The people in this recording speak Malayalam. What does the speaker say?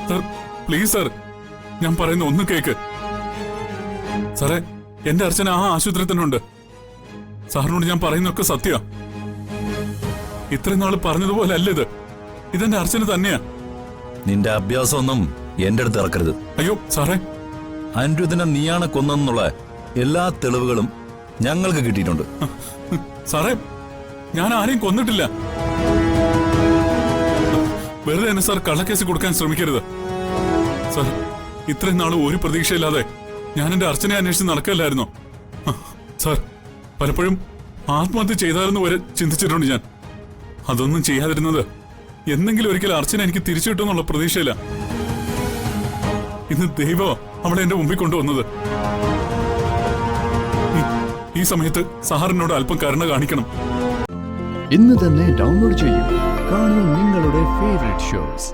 സർ പ്ലീസ് സർ, ഞാൻ പറയുന്ന ഒന്ന് കേക്ക്. സാറേ, എന്റെ അർച്ചന ആ ആശുപത്രി തന്നെ ഉണ്ട്. സാറിനോട് ഞാൻ പറയുന്നൊക്കെ സത്യ. ഇത്രയും നാള് പറഞ്ഞതുപോലെ അല്ല ഇത്. ഇതെന്റെ അർച്ചന തന്നെയാ. നിന്റെ അഭ്യാസമൊന്നും എന്റെ അടുത്ത് ഇറക്കരുത്. അയ്യോ സാറേ, അനിരുദ്ധനെ നീയാണ് കൊന്നെന്നുള്ള എല്ലാ തെളിവുകളും ഞങ്ങൾക്ക് കിട്ടിയിട്ടുണ്ട്. സാറേ, ഞാൻ ആരെയും കൊന്നിട്ടില്ല. വെറുതെ തന്നെ സാർ കള്ളക്കേസ് കൊടുക്കാൻ ശ്രമിക്കരുത്. സാർ, ഇത്രയും നാള് ഒരു പ്രതീക്ഷയില്ലാതെ ഞാൻ എന്റെ അർച്ചനയെ അന്വേഷിച്ച് നടക്കല്ലായിരുന്നോ? സാർ, പലപ്പോഴും ആത്മഹത്യ ചെയ്താലെന്ന് വരെ ചിന്തിച്ചിട്ടുണ്ട് ഞാൻ. അതൊന്നും ചെയ്യാതിരുന്നത് എന്തെങ്കിലും ഒരിക്കൽ അർച്ചന എനിക്ക് തിരിച്ചു കിട്ടുമെന്നുള്ള പ്രതീക്ഷയില്ല. ഇന്ന് ദൈവം അവളെ എന്റെ മുമ്പിൽ കൊണ്ടുവന്നത്. ഈ സമയത്ത് സാറിനോട് അല്പം കരുണ കാണിക്കണം. ഇന്ന് തന്നെ ഡൗൺലോഡ് ചെയ്യൂ. കാണൂ നിങ്ങളുടെ ഫേവറേറ്റ് ഷോസ്.